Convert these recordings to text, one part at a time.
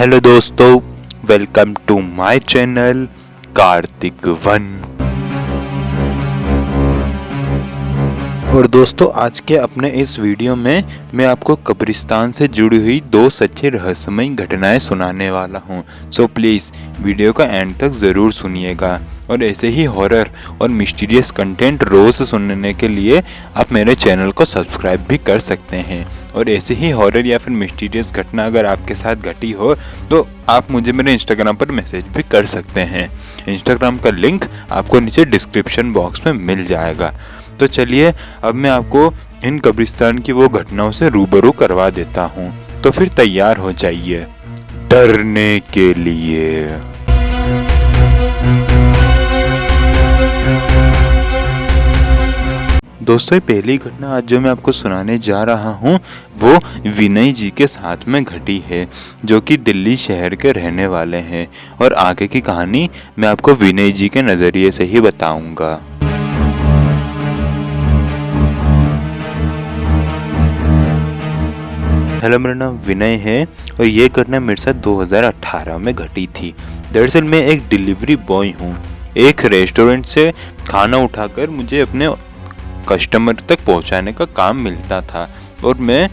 Hello दोस्तों, welcome to my channel Kartik one. और दोस्तों, आज के अपने इस वीडियो में मैं आपको कब्रिस्तान से जुड़ी हुई 2 सच्ची रहस्यमयी घटनाएं सुनाने वाला हूं। सो प्लीज़ वीडियो का एंड तक ज़रूर सुनिएगा। और ऐसे ही हॉरर और मिस्टीरियस कंटेंट रोज़ सुनने के लिए आप मेरे चैनल को सब्सक्राइब भी कर सकते हैं। और ऐसे ही हॉरर या फिर मिस्टीरियस घटना अगर आपके साथ घटी हो तो आप मुझे मेरे इंस्टाग्राम पर मैसेज भी कर सकते हैं। इंस्टाग्राम का लिंक आपको नीचे डिस्क्रिप्शन बॉक्स में मिल जाएगा। तो चलिए अब मैं आपको इन कब्रिस्तान की वो घटनाओं से रूबरू करवा देता हूँ। तो फिर तैयार हो जाइए डरने के लिए। दोस्तों, पहली घटना आज जो मैं आपको सुनाने जा रहा हूँ वो विनय जी के साथ में घटी है, जो कि दिल्ली शहर के रहने वाले हैं। और आगे की कहानी मैं आपको विनय जी के नज़रिए से ही बताऊंगा। हेलो, मेरा नाम विनय है और ये घटना मेरे साथ 2018 में घटी थी। दरअसल मैं एक डिलीवरी बॉय हूँ। एक रेस्टोरेंट से खाना उठाकर मुझे अपने कस्टमर तक पहुँचाने का काम मिलता था और मैं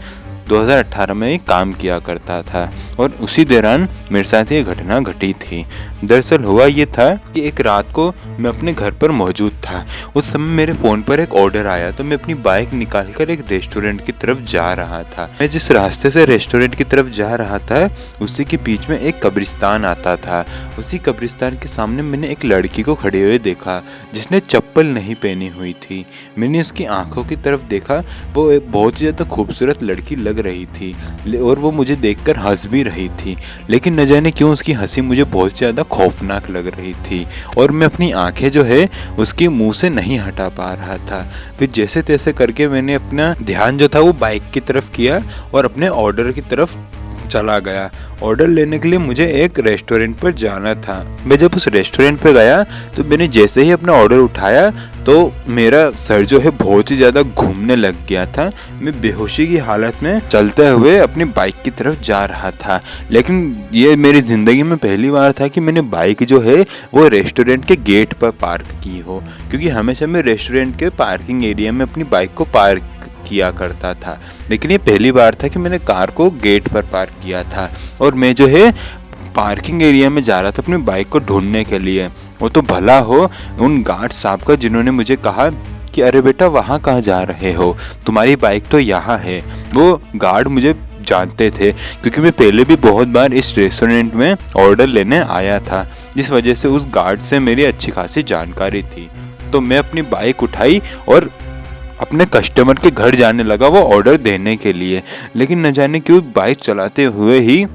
2018 में ही काम किया करता था। और उसी दौरान मेरे साथ ये घटना घटी थी। दरअसल हुआ ये था कि एक रात को मैं अपने घर पर मौजूद था। उस समय मेरे फ़ोन पर एक ऑर्डर आया तो मैं अपनी बाइक निकालकर एक रेस्टोरेंट की तरफ जा रहा था। मैं जिस रास्ते से रेस्टोरेंट की तरफ जा रहा था उसी के बीच में एक कब्रिस्तान आता था। उसी कब्रिस्तान के सामने मैंने एक लड़की को खड़े हुए देखा जिसने चप्पल नहीं पहनी हुई थी। मैंने उसकी आंखों की तरफ देखा, वो एक बहुत ही ज़्यादा खूबसूरत लड़की लग रही थी और वो मुझे देखकर हंस भी रही थी। लेकिन न जाने क्यों उसकी हंसी मुझे बहुत ज़्यादा खौफनाक लग रही थी और मैं अपनी आंखें जो है उसके मुंह से नहीं हटा पा रहा था। फिर जैसे तैसे करके मैंने अपना ध्यान जो था वो बाइक की तरफ किया और अपने ऑर्डर की तरफ चला गया। ऑर्डर लेने के लिए मुझे एक रेस्टोरेंट पर जाना था। मैं जब उस रेस्टोरेंट पर गया तो मैंने जैसे ही अपना ऑर्डर उठाया तो मेरा सर जो है बहुत ही ज़्यादा घूमने लग गया था। मैं बेहोशी की हालत में चलते हुए अपनी बाइक की तरफ जा रहा था। लेकिन ये मेरी ज़िंदगी में पहली बार था कि मैंने बाइक जो है वो रेस्टोरेंट के गेट पर पार्क की हो, क्योंकि हमेशा मैं रेस्टोरेंट के पार्किंग एरिया में अपनी बाइक को पार्क किया करता था। लेकिन ये पहली बार था कि मैंने कार को गेट पर पार्क किया था और मैं जो है पार्किंग एरिया में जा रहा था अपनी बाइक को ढूंढने के लिए। वो तो भला हो उन गार्ड साहब का जिन्होंने मुझे कहा कि अरे बेटा वहाँ कहाँ जा रहे हो, तुम्हारी बाइक तो यहाँ है। वो गार्ड मुझे जानते थे क्योंकि मैं पहले भी बहुत बार इस रेस्टोरेंट में ऑर्डर लेने आया था, जिस वजह से उस गार्ड से मेरी अच्छी खासी जानकारी थी। तो मैं अपनी बाइक उठाई और अपने कस्टमर के घर जाने लगा वो ऑर्डर देने के लिए। लेकिन न जाने क्यों बाइक चलाते हुए ही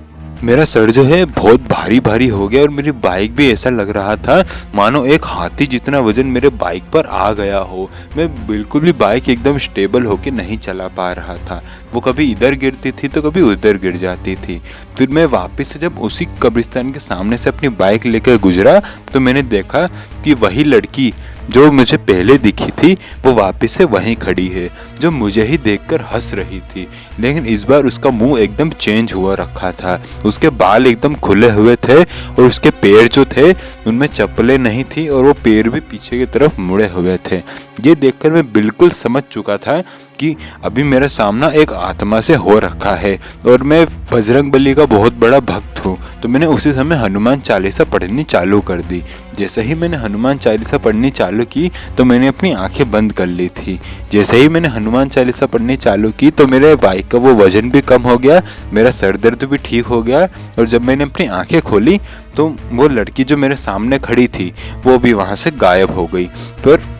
मेरा सर जो है बहुत भारी भारी हो गया और मेरी बाइक भी ऐसा लग रहा था मानो एक हाथी जितना वजन मेरे बाइक पर आ गया हो। मैं बिल्कुल भी बाइक एकदम स्टेबल होकर नहीं चला पा रहा था। वो कभी इधर गिरती थी तो कभी उधर गिर जाती थी। फिर मैं वापस से जब उसी कब्रिस्तान के सामने से अपनी बाइक लेकर गुजरा तो मैंने देखा कि वही लड़की जो मुझे पहले दिखी थी वो वापस से वहीं खड़ी है, जो मुझे ही देखकर हंस रही थी। लेकिन इस बार उसका मुंह एकदम चेंज हुआ रखा था, उसके बाल एकदम खुले हुए थे और उसके पैर जो थे उनमें चप्पलें नहीं थी और वो पैर भी पीछे की तरफ मुड़े हुए थे। ये देखकर मैं बिल्कुल समझ चुका था कि अभी मेरा सामना एक आत्मा से हो रखा है और मैं बजरंगबली का बहुत बड़ा भक्त हूँ। तो मैंने उसी समय हनुमान चालीसा पढ़नी चालू कर दी। जैसे ही मैंने हनुमान चालीसा पढ़नी चालू की तो मैंने अपनी आंखें बंद कर ली थी। जैसे ही मैंने हनुमान चालीसा पढ़नी चालू की तो मेरे बाइक का वो वजन भी कम हो गया, मेरा सर दर्द भी ठीक हो गया। और जब मैंने अपनी आंखें खोली तो वो लड़की जो मेरे सामने खड़ी थी वो भी वहाँ से गायब हो गई। फिर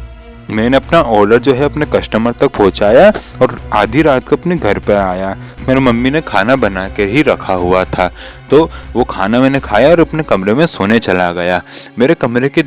मैंने अपना ऑर्डर जो है अपने कस्टमर तक पहुंचाया और आधी रात को अपने घर पर आया। मेरी मम्मी ने खाना बना कर ही रखा हुआ था तो वो खाना मैंने खाया और अपने कमरे में सोने चला गया। मेरे कमरे के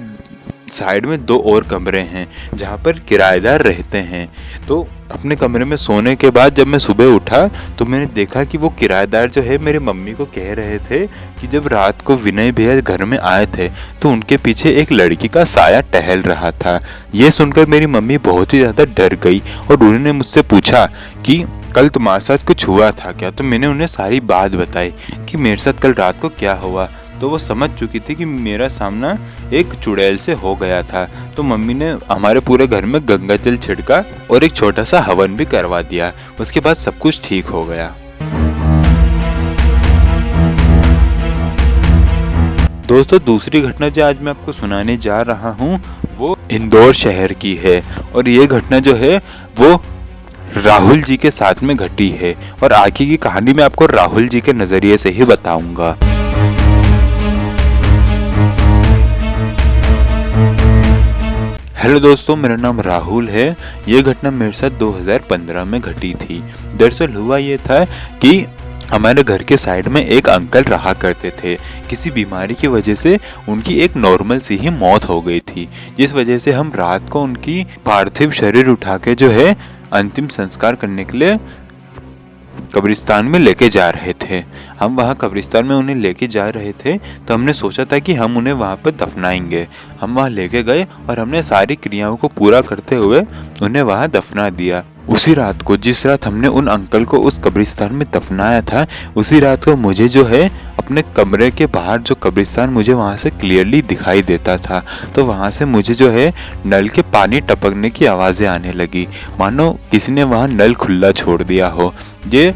साइड में 2 और कमरे हैं जहाँ पर किराएदार रहते हैं। तो अपने कमरे में सोने के बाद जब मैं सुबह उठा तो मैंने देखा कि वो किराएदार जो है मेरी मम्मी को कह रहे थे कि जब रात को विनय भैया घर में आए थे तो उनके पीछे एक लड़की का साया टहल रहा था। ये सुनकर मेरी मम्मी बहुत ही ज़्यादा डर गई और उन्होंने मुझसे पूछा कि कल तुम्हारे साथ कुछ हुआ था क्या? तो मैंने उन्हें सारी बात बताई कि मेरे साथ कल रात को क्या हुआ। तो वो समझ चुकी थी कि मेरा सामना एक चुड़ैल से हो गया था। तो मम्मी ने हमारे पूरे घर में गंगा जल छिड़का और एक छोटा सा हवन भी करवा दिया। उसके बाद सब कुछ ठीक हो गया। दोस्तों, दूसरी घटना जो आज मैं आपको सुनाने जा रहा हूँ वो इंदौर शहर की है। और ये घटना जो है वो राहुल जी के साथ में घटी है। और आगे की कहानी मैं आपको राहुल जी के नजरिए से ही बताऊंगा। हेलो दोस्तों, मेरा नाम राहुल है। ये घटना मेरे साथ 2015 में घटी थी। दरअसल हुआ ये था कि हमारे घर के साइड में एक अंकल रहा करते थे। किसी बीमारी की वजह से उनकी एक नॉर्मल सी ही मौत हो गई थी, जिस वजह से हम रात को उनकी पार्थिव शरीर उठा के जो है अंतिम संस्कार करने के लिए कब्रिस्तान में लेके जा रहे थे। हम वहाँ कब्रिस्तान में उन्हें लेके जा रहे थे तो हमने सोचा था कि हम उन्हें वहाँ पर दफनाएंगे। हम वहाँ लेके गए और हमने सारी क्रियाओं को पूरा करते हुए उन्हें वहाँ दफना दिया। उसी रात को, जिस रात हमने उन अंकल को उस कब्रिस्तान में दफनाया था, उसी रात को मुझे जो है अपने कमरे के बाहर जो कब्रिस्तान मुझे वहाँ से क्लियरली दिखाई देता था, तो वहाँ से मुझे जो है नल के पानी टपकने की आवाज़ें आने लगी, मानो किसी ने वहाँ नल खुला छोड़ दिया हो। ये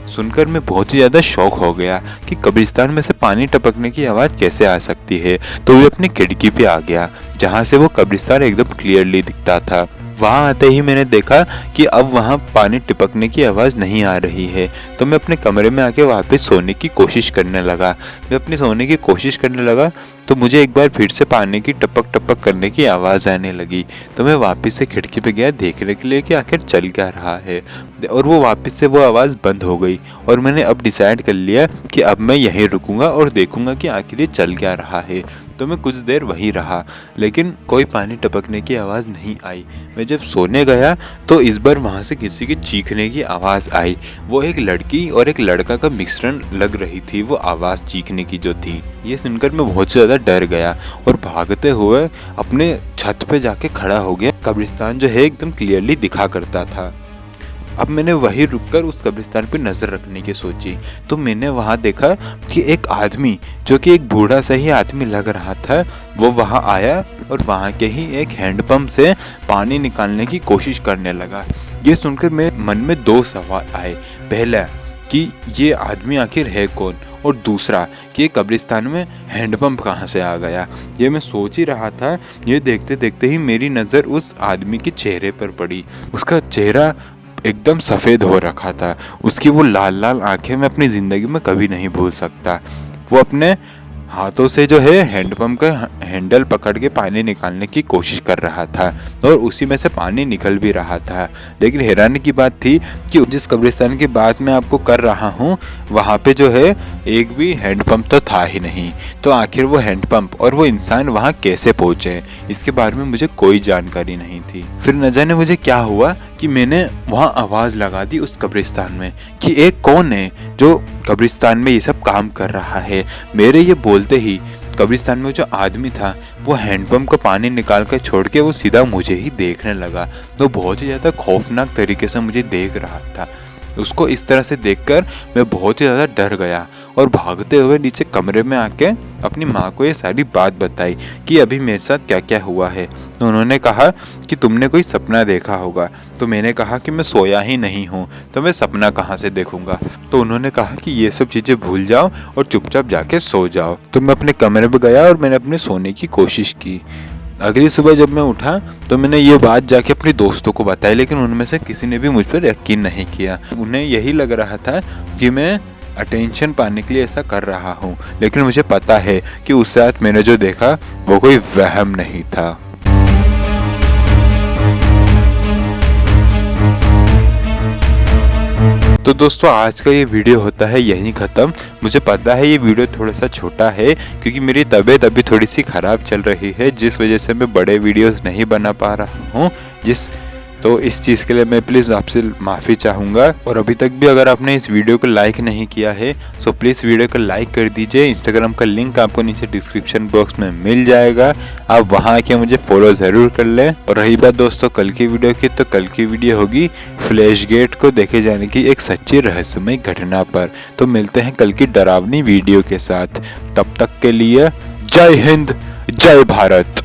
सुनकर मैं बहुत ही ज़्यादा शौक हो गया कि कब्रिस्तान में से पानी टपकने की आवाज़ कैसे आ सकती है। तो वो अपनी खिड़की पे आ गया जहाँ से वो कब्रिस्तान एकदम क्लियरली दिखता था। वहाँ आते ही मैंने देखा कि अब वहाँ पानी टपकने की आवाज़ नहीं आ रही है। तो मैं अपने कमरे में आके वापस सोने की कोशिश करने लगा। मैं अपनी सोने की कोशिश करने लगा तो मुझे एक बार फिर से पानी की टपक टपक करने की आवाज़ आने लगी। तो मैं वापस से खिड़की पे गया देखने के लिए कि आखिर चल क्या रहा है, और वो वापस से वो आवाज़ बंद हो गई। और मैंने अब डिसाइड कर लिया कि अब मैं यहीं रुकूंगा और देखूंगा कि आखिर ये चल क्या रहा है। तो मैं कुछ देर वहीं रहा, लेकिन कोई पानी टपकने की आवाज़ नहीं आई। मैं जब सोने गया तो इस बार वहाँ से किसी के चीखने की आवाज़ आई। वो एक लड़की और एक लड़का का मिश्रण लग रही थी, वो आवाज़ चीखने की जो थी। ये सुनकर मैं बहुत ज़्यादा डर गया और भागते हुए अपने छत पे जाके खड़ा हो गया। कब्रिस्तान जो है एकदम क्लियरली दिखा करता था। अब मैंने वहीं रुककर उस कब्रिस्तान पे नज़र रखने की सोची तो मैंने वहाँ देखा कि एक आदमी, जो कि एक बूढ़ा सा ही आदमी लग रहा था, वो वहाँ आया और वहाँ के ही एक हैंडपंप से पानी निकालने की कोशिश करने लगा। ये सुनकर मेरे मन में दो सवाल आए। पहला कि ये आदमी आखिर है कौन, और दूसरा कि ये कब्रिस्तान में हैंडपंप कहाँ से आ गया। ये मैं सोच ही रहा था। ये देखते देखते ही मेरी नज़र उस आदमी के चेहरे पर पड़ी। उसका चेहरा एकदम सफ़ेद हो रखा था। उसकी वो लाल लाल आंखें मैं अपनी ज़िंदगी में कभी नहीं भूल सकता। वो अपने हाथों से जो है हैंडपंप का हैंडल पकड़ के पानी निकालने की कोशिश कर रहा था और उसी में से पानी निकल भी रहा था। लेकिन हैरानी की बात थी कि जिस कब्रिस्तान की बात मैं आपको कर रहा हूँ वहाँ पे जो है एक भी हैंडपंप तो था ही नहीं। तो आखिर वो हैंडपंप और वो इंसान वहाँ कैसे पहुँचे, इसके बारे में मुझे कोई जानकारी नहीं थी। फिर न जाने मुझे क्या हुआ कि मैंने वहाँ आवाज़ लगा दी उस कब्रिस्तान में कि एक कौन है जो कब्रिस्तान में ये सब काम कर रहा है। मेरे ये बोलते ही कब्रिस्तान में जो आदमी था वो हैंडपंप का पानी निकाल कर छोड़ के वो सीधा मुझे ही देखने लगा। तो बहुत ही ज़्यादा खौफनाक तरीके से मुझे देख रहा था। उसको इस तरह से देखकर मैं बहुत ही ज़्यादा डर गया और भागते हुए नीचे कमरे में आके अपनी माँ को ये सारी बात बताई कि अभी मेरे साथ क्या क्या हुआ है। तो उन्होंने कहा कि तुमने कोई सपना देखा होगा। तो मैंने कहा कि मैं सोया ही नहीं हूँ तो मैं सपना कहाँ से देखूँगा। तो उन्होंने कहा कि ये सब चीज़ें भूल जाओ और चुपचाप जाके सो जाओ। तो मैं अपने कमरे में गया और मैंने अपने सोने की कोशिश की। अगली सुबह जब मैं उठा तो मैंने ये बात जाके अपने दोस्तों को बताई, लेकिन उनमें से किसी ने भी मुझ पर यकीन नहीं किया। उन्हें यही लग रहा था कि मैं अटेंशन पाने के लिए ऐसा कर रहा हूँ, लेकिन मुझे पता है कि उस रात मैंने जो देखा वो कोई वहम नहीं था। तो दोस्तों, आज का ये वीडियो होता है यहीं ख़त्म। मुझे पता है ये वीडियो थोड़ा सा छोटा है क्योंकि मेरी तबीयत अभी थोड़ी सी ख़राब चल रही है, जिस वजह से मैं बड़े वीडियोस नहीं बना पा रहा हूँ। जिस तो इस चीज़ के लिए मैं प्लीज़ आपसे माफ़ी चाहूँगा। और अभी तक भी अगर आपने इस वीडियो को लाइक नहीं किया है सो प्लीज़ वीडियो को लाइक कर दीजिए। इंस्टाग्राम का लिंक आपको नीचे डिस्क्रिप्शन बॉक्स में मिल जाएगा, आप वहाँ आके मुझे फॉलो ज़रूर कर लें। और रही बात दोस्तों कल की वीडियो की, तो कल की वीडियो होगी फ्लैश गेट को देखे जाने की एक सच्ची रहस्यमय घटना पर। तो मिलते हैं कल की डरावनी वीडियो के साथ, तब तक के लिए जय हिंद, जय भारत।